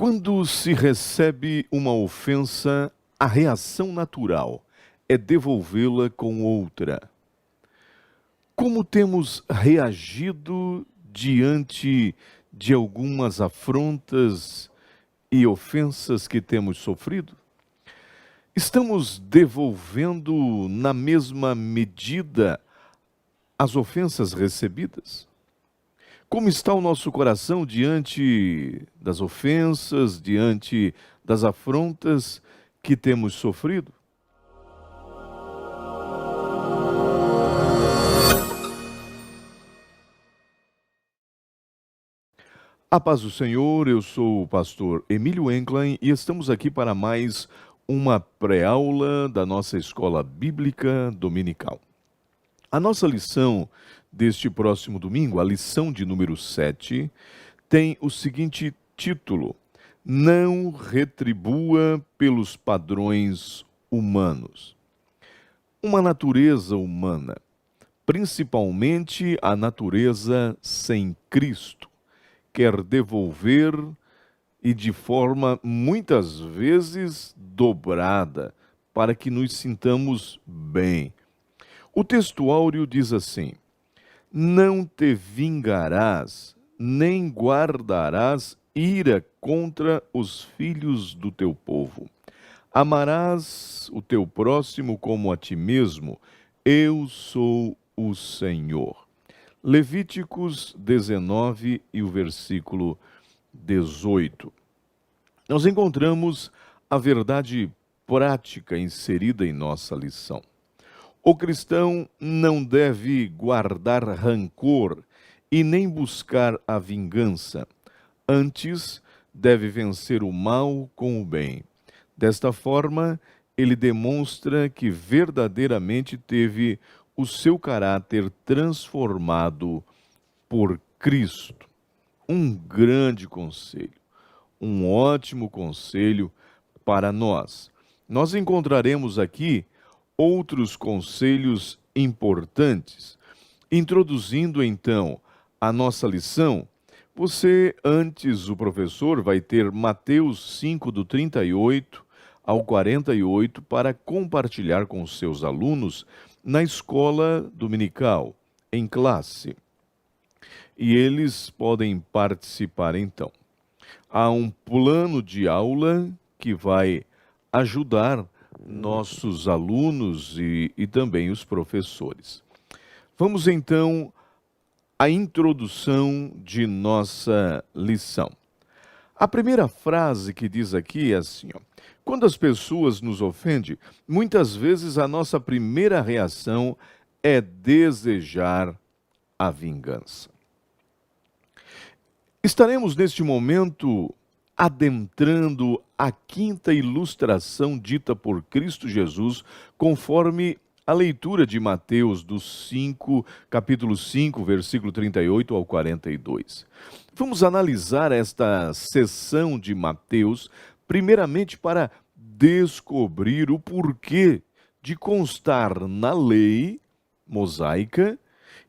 Quando se recebe uma ofensa, a reação natural é devolvê-la com outra. Como temos reagido diante de algumas afrontas e ofensas que temos sofrido? Estamos devolvendo na mesma medida as ofensas recebidas? Como está o nosso coração diante das ofensas, diante das afrontas que temos sofrido? A paz do Senhor, eu sou o pastor Emílio Enclein e estamos aqui para mais uma pré-aula da nossa escola bíblica dominical. A nossa lição deste próximo domingo, a lição de número 7, tem o seguinte título: Não retribua pelos padrões humanos. Uma natureza humana, principalmente a natureza sem Cristo, quer devolver e de forma muitas vezes dobrada, para que nos sintamos bem. O texto áureo diz assim: Não te vingarás, nem guardarás ira contra os filhos do teu povo. Amarás o teu próximo como a ti mesmo. Eu sou o Senhor. Levíticos 19 e o versículo 18. Nós encontramos a verdade prática inserida em nossa lição. O cristão não deve guardar rancor e nem buscar a vingança. Antes, deve vencer o mal com o bem. Desta forma, ele demonstra que verdadeiramente teve o seu caráter transformado por Cristo. Um grande conselho, um ótimo conselho para nós. Nós encontraremos aqui outros conselhos importantes. Introduzindo então a nossa lição, o professor, vai ter Mateus 5, do 38 ao 48, para compartilhar com os seus alunos na escola dominical, em classe. E eles podem participar então. Há um plano de aula que vai ajudar nossos alunos e também os professores. Vamos então à introdução de nossa lição. A primeira frase que diz aqui é assim, quando as pessoas nos ofendem, muitas vezes a nossa primeira reação é desejar a vingança. Estaremos neste momento adentrando a quinta ilustração dita por Cristo Jesus, conforme a leitura de Mateus capítulo 5, versículo 38 ao 42. Vamos analisar esta seção de Mateus, primeiramente para descobrir o porquê de constar na lei mosaica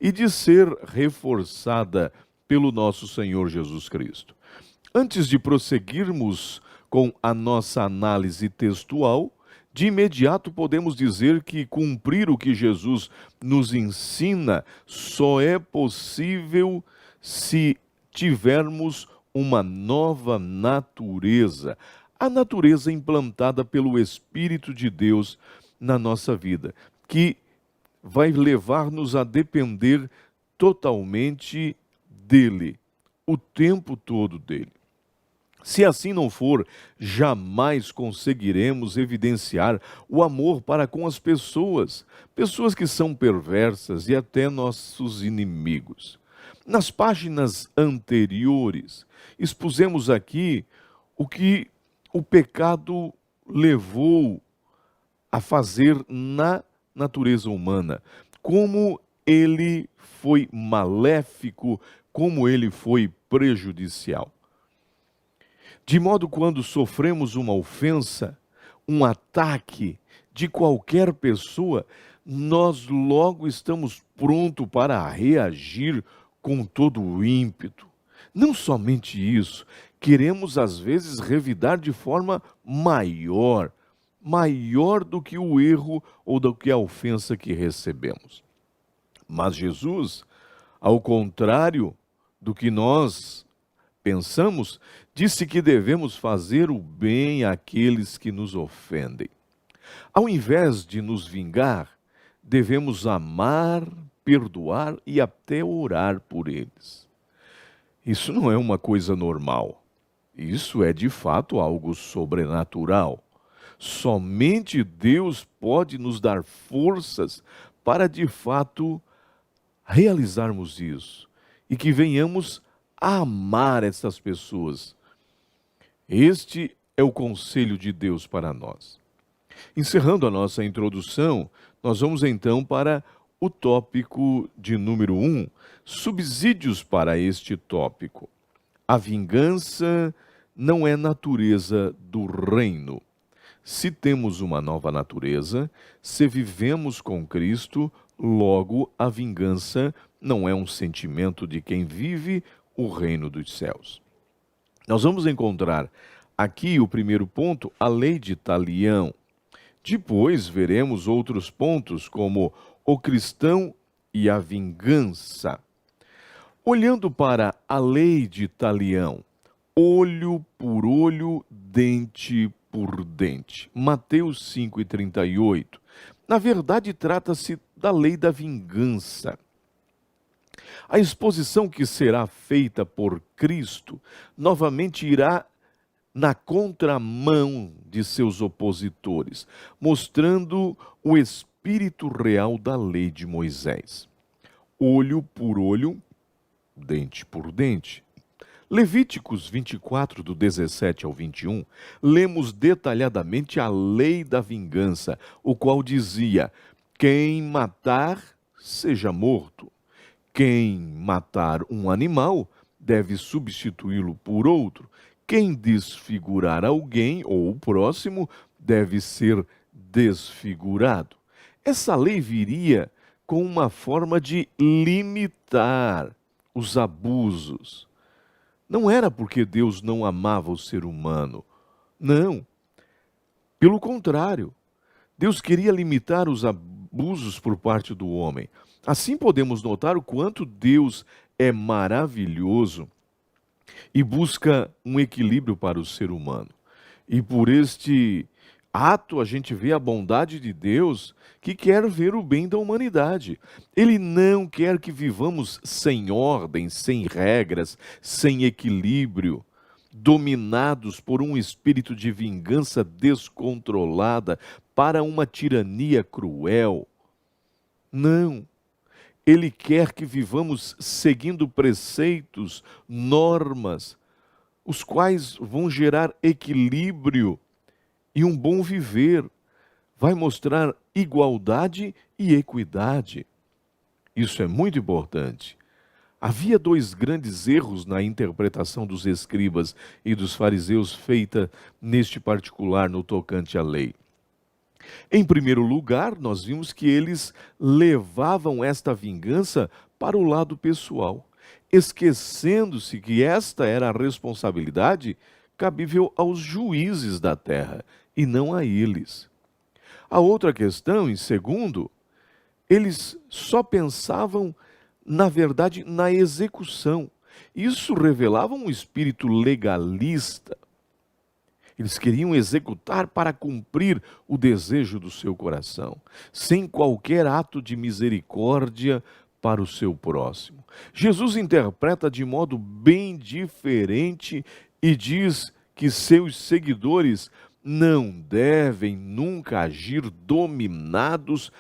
e de ser reforçada pelo nosso Senhor Jesus Cristo. Antes de prosseguirmos com a nossa análise textual, de imediato podemos dizer que cumprir o que Jesus nos ensina só é possível se tivermos uma nova natureza, a natureza implantada pelo Espírito de Deus na nossa vida, que vai levar-nos a depender totalmente dele, o tempo todo dele. Se assim não for, jamais conseguiremos evidenciar o amor para com as pessoas que são perversas e até nossos inimigos. Nas páginas anteriores, expusemos aqui o que o pecado levou a fazer na natureza humana, como ele foi maléfico, como ele foi prejudicial. De modo, quando sofremos uma ofensa, um ataque de qualquer pessoa, nós logo estamos prontos para reagir com todo o ímpeto. Não somente isso, queremos às vezes revidar de forma maior do que o erro ou do que a ofensa que recebemos. Mas Jesus, ao contrário do que nós pensamos, disse que devemos fazer o bem àqueles que nos ofendem. Ao invés de nos vingar, devemos amar, perdoar e até orar por eles. Isso não é uma coisa normal. Isso é de fato algo sobrenatural. Somente Deus pode nos dar forças para de fato realizarmos isso e que venhamos a amar essas pessoas. Este é o conselho de Deus para nós. Encerrando a nossa introdução, nós vamos então para o tópico de número 1, subsídios para este tópico. A vingança não é natureza do reino. Se temos uma nova natureza, se vivemos com Cristo, logo a vingança não é um sentimento de quem vive o reino dos céus. Nós vamos encontrar aqui o primeiro ponto, a lei de Talião. Depois veremos outros pontos como o cristão e a vingança. Olhando para a lei de Talião, olho por olho, dente por dente. Mateus 5,38. Na verdade, trata-se da lei da vingança. A exposição que será feita por Cristo novamente irá na contramão de seus opositores, mostrando o espírito real da lei de Moisés. Olho por olho, dente por dente. Levíticos 24, do 17 ao 21, lemos detalhadamente a lei da vingança, o qual dizia: quem matar, seja morto. Quem matar um animal, deve substituí-lo por outro. Quem desfigurar alguém ou o próximo, deve ser desfigurado. Essa lei viria com uma forma de limitar os abusos. Não era porque Deus não amava o ser humano. Não. Pelo contrário, Deus queria limitar os abusos por parte do homem. Assim podemos notar o quanto Deus é maravilhoso e busca um equilíbrio para o ser humano. E por este ato a gente vê a bondade de Deus, que quer ver o bem da humanidade. Ele não quer que vivamos sem ordem, sem regras, sem equilíbrio, dominados por um espírito de vingança descontrolada para uma tirania cruel. Não. Ele quer que vivamos seguindo preceitos, normas, os quais vão gerar equilíbrio e um bom viver. Vai mostrar igualdade e equidade. Isso é muito importante. Havia dois grandes erros na interpretação dos escribas e dos fariseus feita neste particular no tocante à lei. Em primeiro lugar, nós vimos que eles levavam esta vingança para o lado pessoal, esquecendo-se que esta era a responsabilidade cabível aos juízes da terra e não a eles. A outra questão, em segundo, eles só pensavam, na verdade, na execução. Isso revelava um espírito legalista. Eles queriam executar para cumprir o desejo do seu coração, sem qualquer ato de misericórdia para o seu próximo. Jesus interpreta de modo bem diferente e diz que seus seguidores não devem nunca agir dominados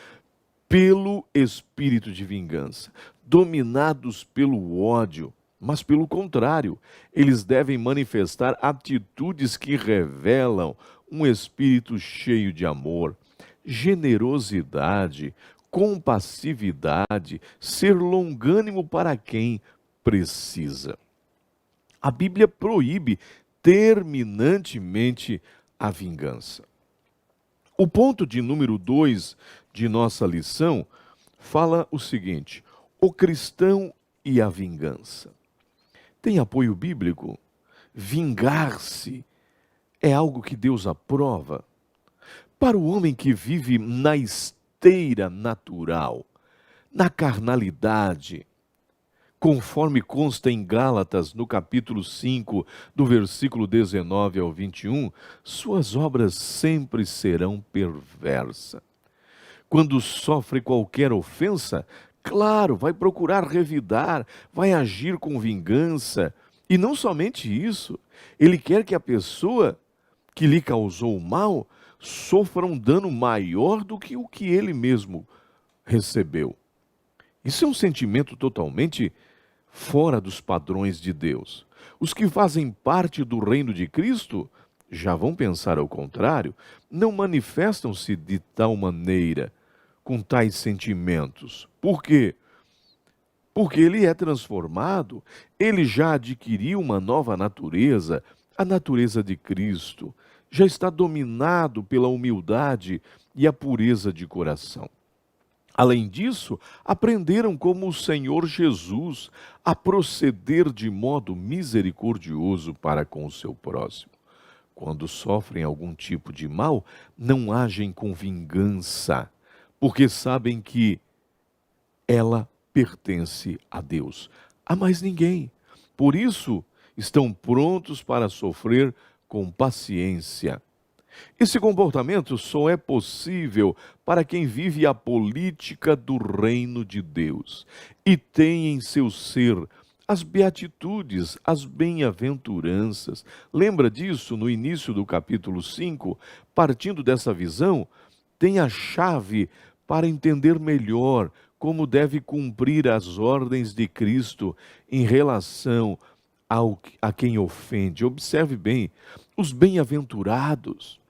pelo espírito de vingança, dominados pelo ódio. Mas, pelo contrário, eles devem manifestar atitudes que revelam um espírito cheio de amor, generosidade, compassividade, ser longânimo para quem precisa. A Bíblia proíbe terminantemente a vingança. O ponto de número 2 de nossa lição fala o seguinte: o cristão e a vingança. Tem apoio bíblico? vingar-se é algo que Deus aprova. Para o homem que vive na esteira natural, na carnalidade, conforme consta em Gálatas, no capítulo 5, do versículo 19 ao 21, suas obras sempre serão perversas. Quando sofre qualquer ofensa, claro, vai procurar revidar, vai agir com vingança. E não somente isso, ele quer que a pessoa que lhe causou o mal sofra um dano maior do que o que ele mesmo recebeu. Isso é um sentimento totalmente fora dos padrões de Deus. Os que fazem parte do reino de Cristo já vão pensar ao contrário, não manifestam-se de tal maneira, com tais sentimentos. Por quê? Porque ele é transformado, ele já adquiriu uma nova natureza, a natureza de Cristo, já está dominado pela humildade e a pureza de coração. Além disso, aprenderam como o Senhor Jesus a proceder de modo misericordioso para com o seu próximo. Quando sofrem algum tipo de mal, não agem com vingança, porque sabem que ela pertence a Deus, a mais ninguém. Por isso, estão prontos para sofrer com paciência. Esse comportamento só é possível para quem vive a política do reino de Deus e tem em seu ser as beatitudes, as bem-aventuranças. Lembra disso no início do capítulo 5? Partindo dessa visão, tem a chave para entender melhor como deve cumprir as ordens de Cristo em relação a quem ofende. Observe bem, os bem-aventurados,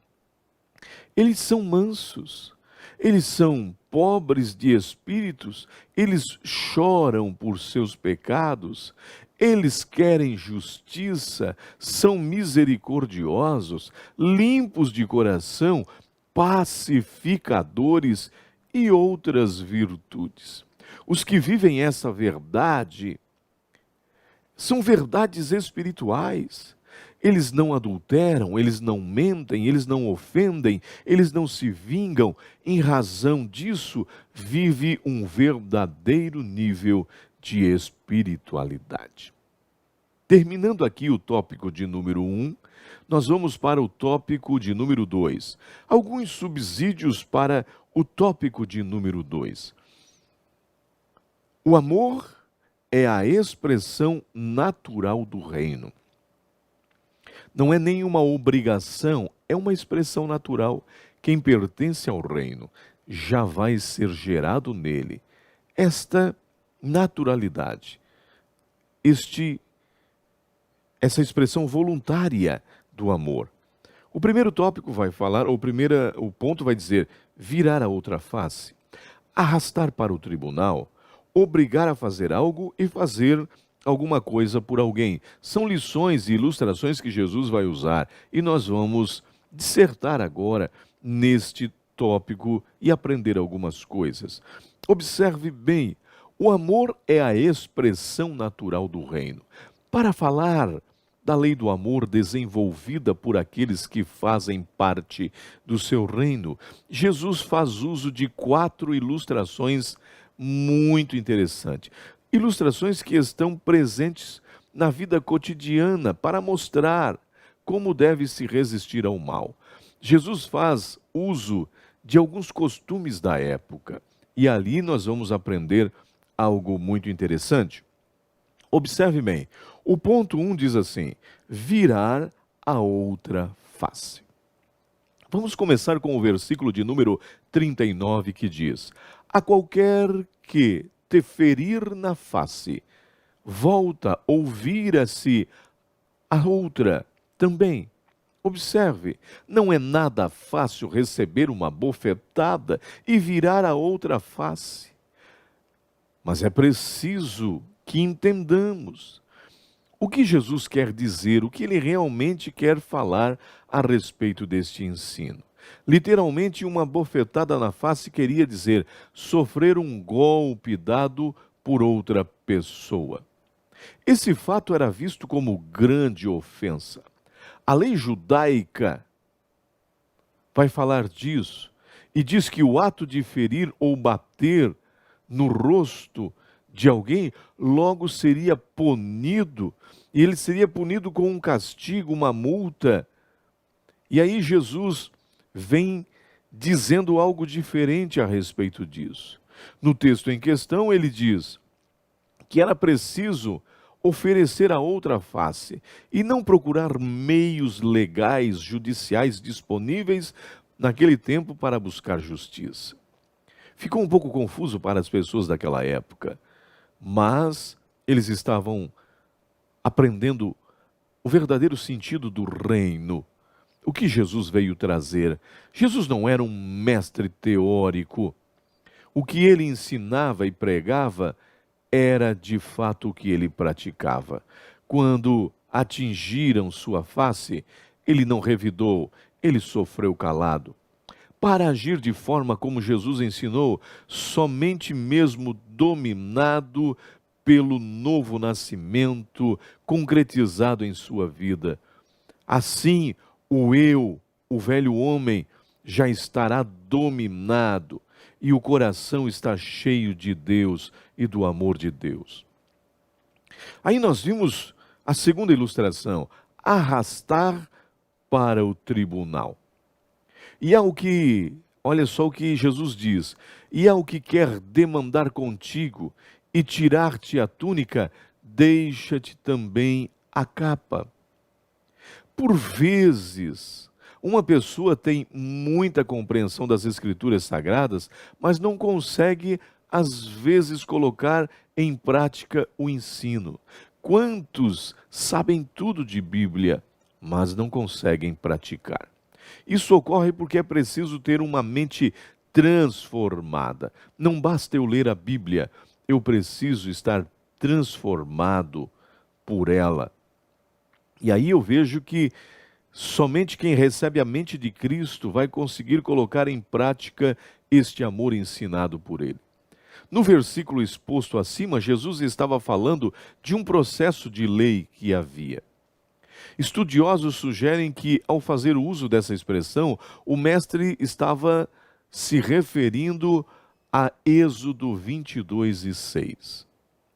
eles são mansos, eles são pobres de espíritos, eles choram por seus pecados, eles querem justiça, são misericordiosos, limpos de coração, pacificadores e outras virtudes. Os que vivem essa verdade são verdades espirituais. Eles não adulteram, eles não mentem, eles não ofendem, eles não se vingam. Em razão disso, vive um verdadeiro nível de espiritualidade. Terminando aqui o tópico de número 1, nós vamos para o tópico de número 2. Alguns subsídios para o tópico de número 2. O amor é a expressão natural do reino. Não é nenhuma obrigação, é uma expressão natural. Quem pertence ao reino já vai ser gerado nele esta naturalidade, essa expressão voluntária do amor. O primeiro tópico vai falar, o ponto vai dizer, virar a outra face, arrastar para o tribunal, obrigar a fazer algo e fazer alguma coisa por alguém. São lições e ilustrações que Jesus vai usar e nós vamos dissertar agora neste tópico e aprender algumas coisas. Observe bem, o amor é a expressão natural do reino. Para falar da lei do amor desenvolvida por aqueles que fazem parte do seu reino, Jesus faz uso de 4 ilustrações muito interessantes. Ilustrações que estão presentes na vida cotidiana para mostrar como deve se resistir ao mal. Jesus faz uso de alguns costumes da época e ali nós vamos aprender algo muito interessante. Observe bem, o ponto 1 diz assim, virar a outra face. Vamos começar com o versículo de número 39 que diz, a qualquer que te ferir na face, volta ou vira-se a outra também. Observe, não é nada fácil receber uma bofetada e virar a outra face. Mas é preciso que entendamos o que Jesus quer dizer, o que ele realmente quer falar a respeito deste ensino. Literalmente, uma bofetada na face queria dizer sofrer um golpe dado por outra pessoa. Esse fato era visto como grande ofensa. A lei judaica vai falar disso e diz que o ato de ferir ou bater no rosto de alguém logo seria punido, e ele seria punido com um castigo, uma multa. E aí Jesus vem dizendo algo diferente a respeito disso. No texto em questão, ele diz que era preciso oferecer a outra face e não procurar meios legais, judiciais disponíveis naquele tempo para buscar justiça. Ficou um pouco confuso para as pessoas daquela época, mas eles estavam aprendendo o verdadeiro sentido do reino. O que Jesus veio trazer? Jesus não era um mestre teórico. O que ele ensinava e pregava era de fato o que ele praticava. Quando atingiram sua face, ele não revidou, ele sofreu calado. Para agir de forma como Jesus ensinou, somente mesmo dominado pelo novo nascimento concretizado em sua vida. Assim, o eu, o velho homem, já estará dominado e o coração está cheio de Deus e do amor de Deus. Aí nós vimos a segunda ilustração: arrastar para o tribunal. E ao que, olha só o que Jesus diz: e ao que quer demandar contigo e tirar-te a túnica, deixa-te também a capa. Por vezes, uma pessoa tem muita compreensão das Escrituras Sagradas, mas não consegue, às vezes, colocar em prática o ensino. Quantos sabem tudo de Bíblia, mas não conseguem praticar? Isso ocorre porque é preciso ter uma mente transformada. Não basta eu ler a Bíblia, eu preciso estar transformado por ela. E aí eu vejo que somente quem recebe a mente de Cristo vai conseguir colocar em prática este amor ensinado por ele. No versículo exposto acima, Jesus estava falando de um processo de lei que havia. Estudiosos sugerem que, ao fazer uso dessa expressão, o mestre estava se referindo a Êxodo 22:6.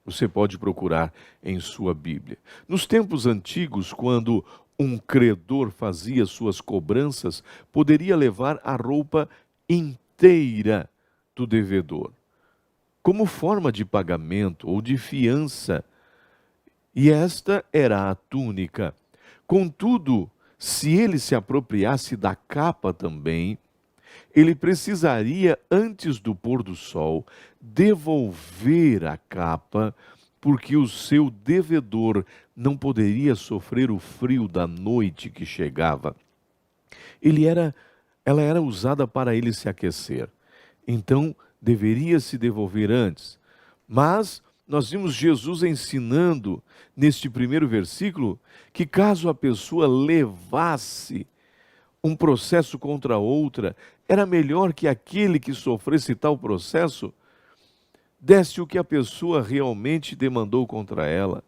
Você pode procurar em sua Bíblia. Nos tempos antigos, quando um credor fazia suas cobranças, poderia levar a roupa inteira do devedor, como forma de pagamento ou de fiança. E esta era a túnica. Contudo, se ele se apropriasse da capa também, ele precisaria, antes do pôr do sol, devolver a capa, porque o seu devedor não poderia sofrer o frio da noite que chegava. Ela era usada para ele se aquecer. Então, deveria se devolver antes. Mas nós vimos Jesus ensinando, neste primeiro versículo, que caso a pessoa levasse um processo contra outra, era melhor que aquele que sofresse tal processo desse o que a pessoa realmente demandou contra ela,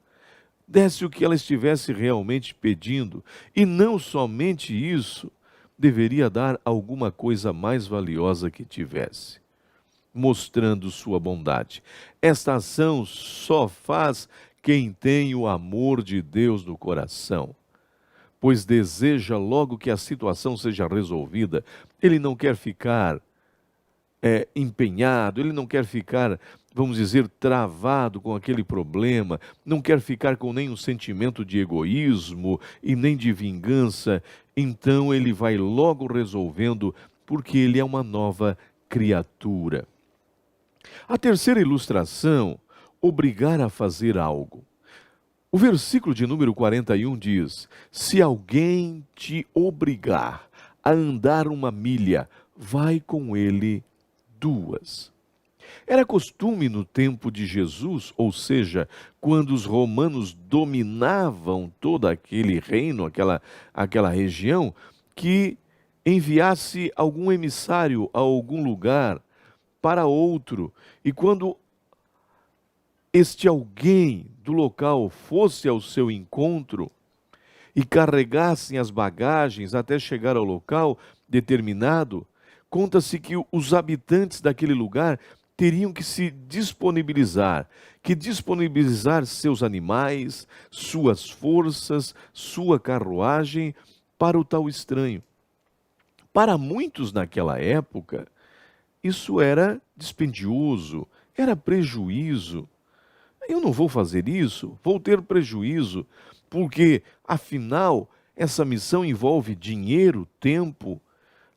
desse o que ela estivesse realmente pedindo, e não somente isso, deveria dar alguma coisa mais valiosa que tivesse, mostrando sua bondade. Esta ação só faz quem tem o amor de Deus no coração, pois deseja logo que a situação seja resolvida. Ele não quer ficar empenhado, ele não quer ficar, vamos dizer, travado com aquele problema, não quer ficar com nenhum sentimento de egoísmo e nem de vingança. Então ele vai logo resolvendo, porque ele é uma nova criatura. A terceira ilustração: obrigar a fazer algo. O versículo de número 41 diz: se alguém te obrigar a andar 1 milha, vai com ele 2. Era costume no tempo de Jesus, ou seja, quando os romanos dominavam todo aquele reino, aquela região, que enviasse algum emissário a algum lugar para outro, e quando este alguém do local fosse ao seu encontro e carregassem as bagagens até chegar ao local determinado, conta-se que os habitantes daquele lugar teriam que se disponibilizar, que disponibilizar seus animais, suas forças, sua carruagem para o tal estranho. Para muitos naquela época, isso era dispendioso, era prejuízo. Eu não vou fazer isso, vou ter prejuízo, porque, afinal, essa missão envolve dinheiro, tempo,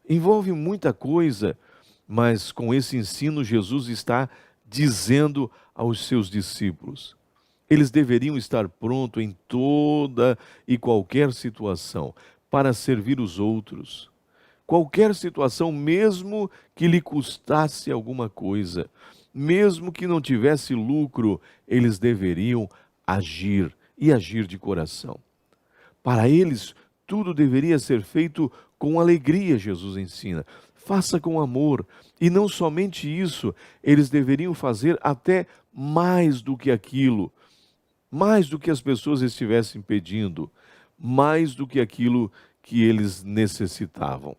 envolve muita coisa. Mas com esse ensino, Jesus está dizendo aos seus discípulos: eles deveriam estar prontos em toda e qualquer situação para servir os outros. Qualquer situação, mesmo que lhe custasse alguma coisa, mesmo que não tivesse lucro, eles deveriam agir e agir de coração. Para eles, tudo deveria ser feito com alegria, Jesus ensina. Faça com amor. E não somente isso, eles deveriam fazer até mais do que aquilo, mais do que as pessoas estivessem pedindo, mais do que aquilo que eles necessitavam.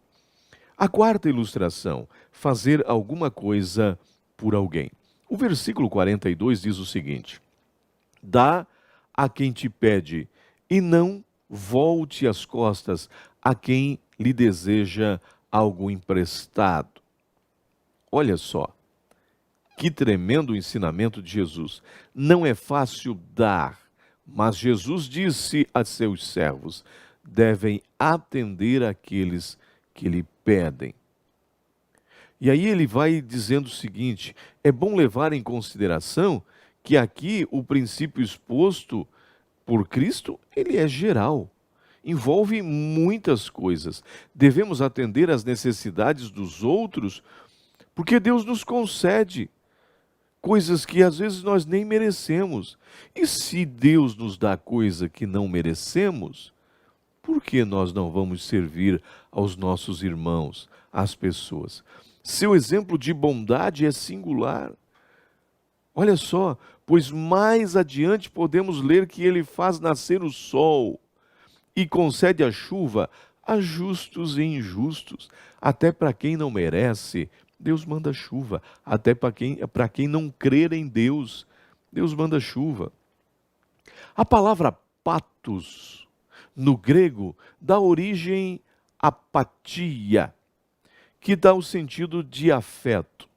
A quarta ilustração, fazer alguma coisa por alguém. O versículo 42 diz o seguinte: dá a quem te pede, e não volte as costas a quem lhe deseja algo emprestado. Olha só, que tremendo ensinamento de Jesus. Não é fácil dar, mas Jesus disse a seus servos: devem atender àqueles que lhe pedem. E aí ele vai dizendo o seguinte: é bom levar em consideração que aqui o princípio exposto por Cristo, ele é geral, envolve muitas coisas. Devemos atender às necessidades dos outros, porque Deus nos concede coisas que às vezes nós nem merecemos. E se Deus nos dá coisa que não merecemos, por que nós não vamos servir aos nossos irmãos, às pessoas? Seu exemplo de bondade é singular. Olha só, pois mais adiante podemos ler que ele faz nascer o sol e concede a chuva a justos e injustos. Até para quem não merece, Deus manda chuva. Até para quem não crer em Deus, Deus manda chuva. A palavra patos, no grego, dá origem a apatia, que dá o sentido de afeto.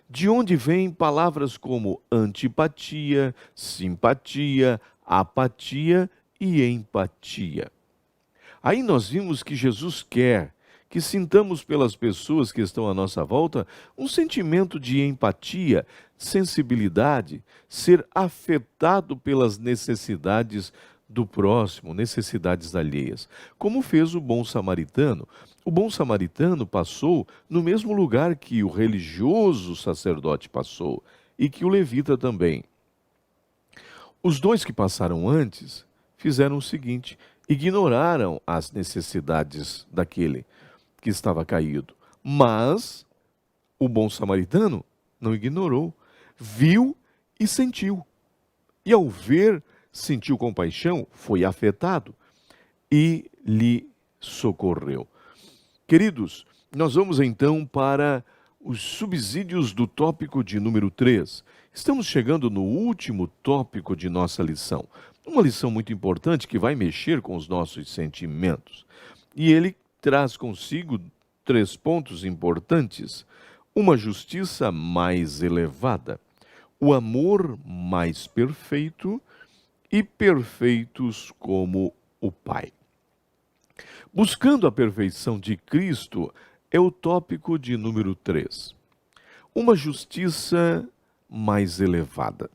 De onde vêm palavras como antipatia, simpatia, apatia e empatia. Aí nós vimos que Jesus quer que sintamos pelas pessoas que estão à nossa volta um sentimento de empatia, sensibilidade, ser afetado pelas necessidades do próximo, necessidades alheias, como fez o bom samaritano. O bom samaritano passou no mesmo lugar que o religioso sacerdote passou e que o levita também. Os dois que passaram antes fizeram o seguinte: ignoraram as necessidades daquele que estava caído. Mas o bom samaritano não ignorou, viu e sentiu. E ao ver, sentiu compaixão, foi afetado e lhe socorreu. Queridos, nós vamos então para os subsídios do tópico de número 3. Estamos chegando no último tópico de nossa lição. Uma lição muito importante que vai mexer com os nossos sentimentos. E ele traz consigo 3 pontos importantes: uma justiça mais elevada, o amor mais perfeito e perfeitos como o Pai. Buscando a perfeição de Cristo é o tópico de número 3. Uma justiça mais elevada.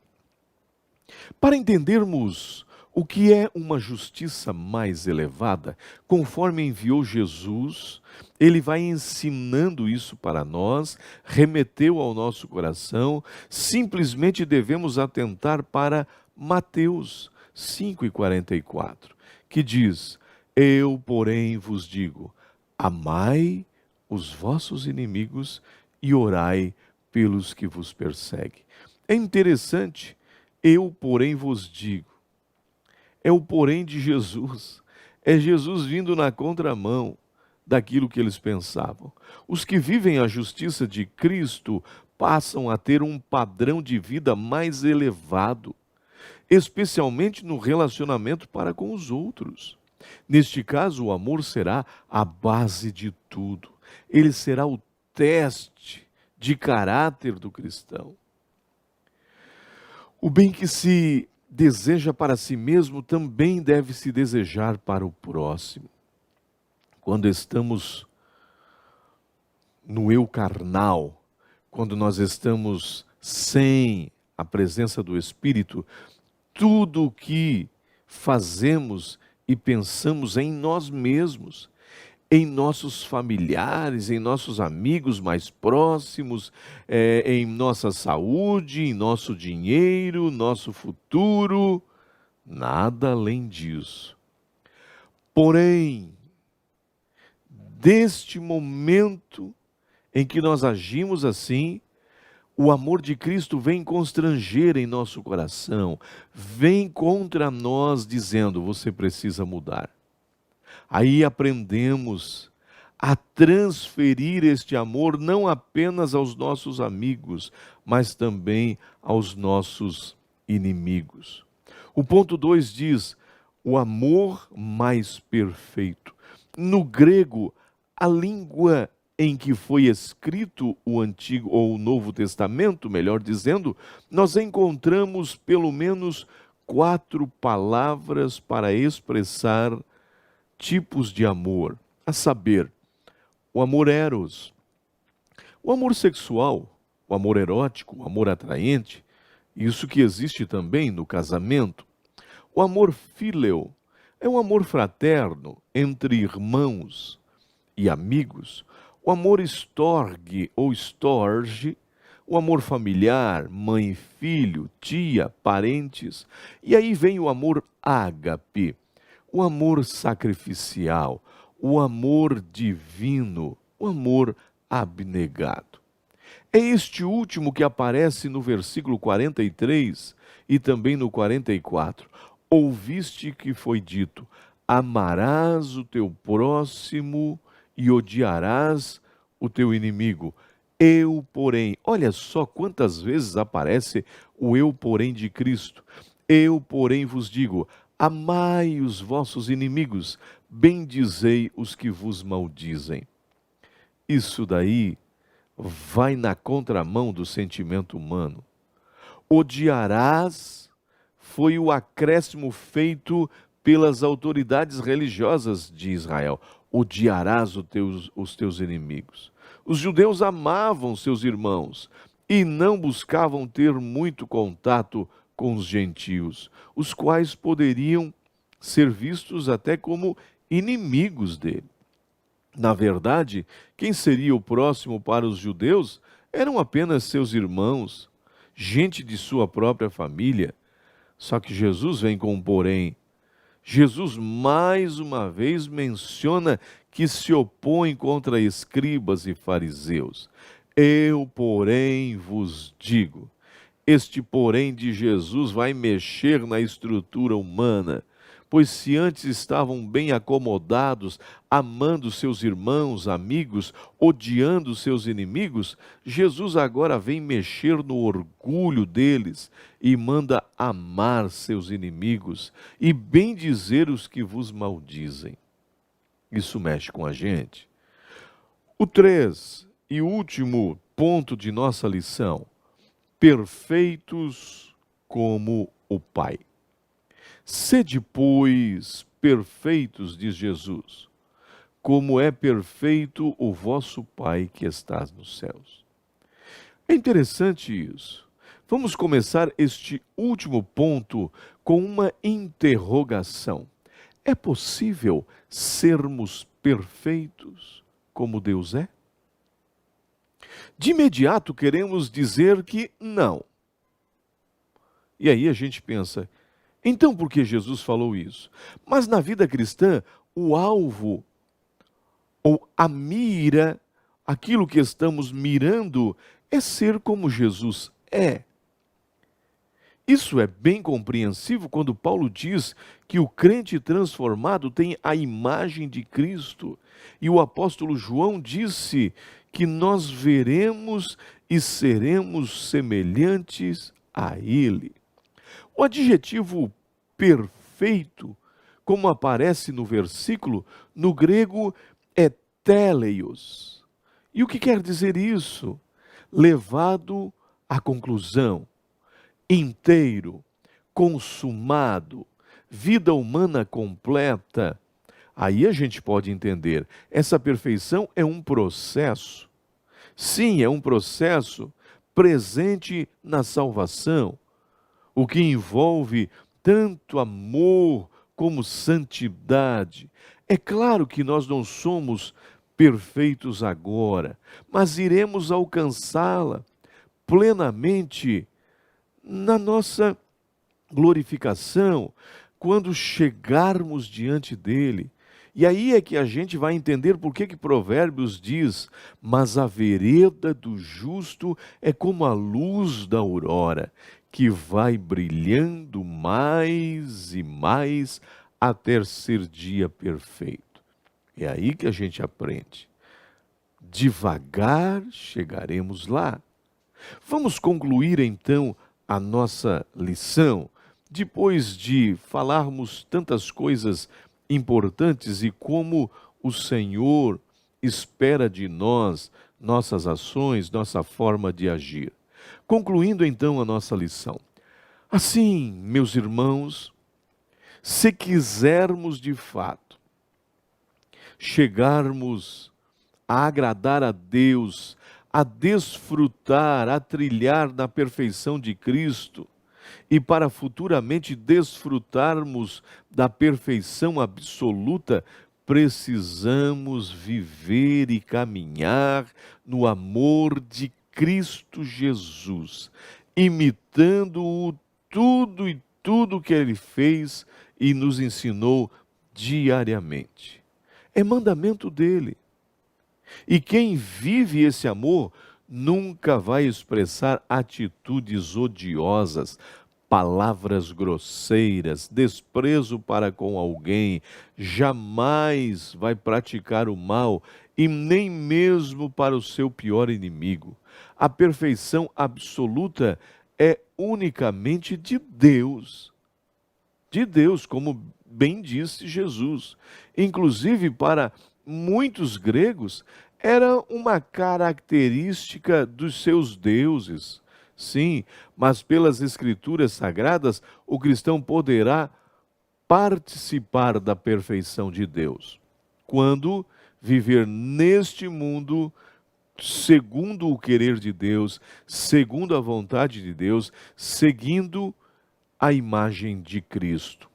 Para entendermos o que é uma justiça mais elevada, conforme enviou Jesus, ele vai ensinando isso para nós, remeteu ao nosso coração. Simplesmente devemos atentar para Mateus 5:44, que diz: eu, porém, vos digo, amai os vossos inimigos e orai pelos que vos perseguem. É interessante Eu, porém, vos digo. É o porém de Jesus. É Jesus vindo na contramão daquilo que eles pensavam. Os que vivem a justiça de Cristo passam a ter um padrão de vida mais elevado, especialmente no relacionamento para com os outros. Neste caso, o amor será a base de tudo. Ele será o teste de caráter do cristão. O bem que se deseja para si mesmo também deve se desejar para o próximo. Quando estamos no eu carnal, quando nós estamos sem a presença do Espírito, tudo o que fazemos e pensamos em nós mesmos, em nossos familiares, em nossos amigos mais próximos, em nossa saúde, em nosso dinheiro, nosso futuro, nada além disso. Porém, deste momento em que nós agimos assim, o amor de Cristo vem constranger em nosso coração, vem contra nós dizendo: você precisa mudar. Aí aprendemos a transferir este amor não apenas aos nossos amigos, mas também aos nossos inimigos. O ponto 2 diz: o amor mais perfeito. No grego, a língua em que foi escrito o Antigo ou o Novo Testamento, melhor dizendo, nós encontramos pelo menos 4 palavras para expressar tipos de amor, a saber, o amor eros, o amor sexual, o amor erótico, o amor atraente, isso que existe também no casamento. O amor fíleo é um amor fraterno entre irmãos e amigos. O amor storge ou storge, o amor familiar, mãe e filho, tia, parentes. E aí vem o amor ágape, o amor sacrificial, o amor divino, o amor abnegado. É este último que aparece no versículo 43 e também no 44. Ouviste que foi dito: amarás o teu próximo e odiarás o teu inimigo. Eu, porém, olha só quantas vezes aparece o eu, porém, de Cristo. Eu, porém, vos digo: amai os vossos inimigos, bendizei os que vos maldizem. Isso daí vai na contramão do sentimento humano. Odiarás foi o acréscimo feito pelas autoridades religiosas de Israel. Odiarás os teus inimigos. Os judeus amavam seus irmãos e não buscavam ter muito contato com os gentios, os quais poderiam ser vistos até como inimigos dele. Na verdade, quem seria o próximo para os judeus eram apenas seus irmãos, gente de sua própria família. Só que Jesus vem com um porém. Jesus mais uma vez menciona que se opõe contra escribas e fariseus. Eu, porém, vos digo. Este porém de Jesus vai mexer na estrutura humana, pois se antes estavam bem acomodados, amando seus irmãos, amigos, odiando seus inimigos, Jesus agora vem mexer no orgulho deles e manda amar seus inimigos e bendizer os que vos maldizem. Isso mexe com a gente. O 3 e último ponto de nossa lição: perfeitos como o Pai. Sede, pois, perfeitos, diz Jesus, como é perfeito o vosso Pai que estás nos céus. É interessante isso. Vamos começar este último ponto com uma interrogação. É possível sermos perfeitos como Deus é? De imediato queremos dizer que não. E aí a gente pensa: então por que Jesus falou isso? Mas na vida cristã, o alvo ou a mira, aquilo que estamos mirando, é ser como Jesus é. Isso é bem compreensível quando Paulo diz que o crente transformado tem a imagem de Cristo. E o apóstolo João disse que nós veremos e seremos semelhantes a Ele. O adjetivo perfeito, como aparece no versículo, no grego é teleios. E o que quer dizer isso? Levado à conclusão, inteiro, consumado, vida humana completa. Aí a gente pode entender, essa perfeição é um processo. Sim, é um processo presente na salvação, o que envolve tanto amor como santidade. É claro que nós não somos perfeitos agora, mas iremos alcançá-la plenamente na nossa glorificação, quando chegarmos diante dele. E aí é que a gente vai entender por que Provérbios diz: mas a vereda do justo é como a luz da aurora, que vai brilhando mais e mais até ser dia perfeito. É aí que a gente aprende. Devagar chegaremos lá. Vamos concluir então a nossa lição, depois de falarmos tantas coisas importantes e como o Senhor espera de nós, nossas ações, nossa forma de agir. Concluindo então a nossa lição. Assim, meus irmãos, se quisermos de fato chegarmos a agradar a Deus, a desfrutar, a trilhar na perfeição de Cristo, e para futuramente desfrutarmos da perfeição absoluta, precisamos viver e caminhar no amor de Cristo Jesus, imitando-o tudo e tudo que ele fez e nos ensinou diariamente. É mandamento dele. E quem vive esse amor nunca vai expressar atitudes odiosas, palavras grosseiras, desprezo para com alguém, jamais vai praticar o mal e nem mesmo para o seu pior inimigo. A perfeição absoluta é unicamente de Deus. De Deus, como bem disse Jesus. Inclusive, para muitos gregos, era uma característica dos seus deuses. Sim, mas pelas Escrituras Sagradas, o cristão poderá participar da perfeição de Deus quando viver neste mundo segundo o querer de Deus, segundo a vontade de Deus, seguindo a imagem de Cristo.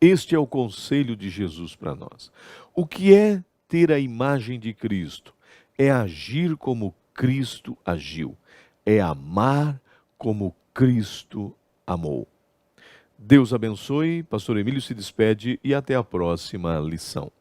Este é o conselho de Jesus para nós. O que é ter a imagem de Cristo? É agir como Cristo agiu. É amar como Cristo amou. Deus abençoe. Pastor Emílio se despede e até a próxima lição.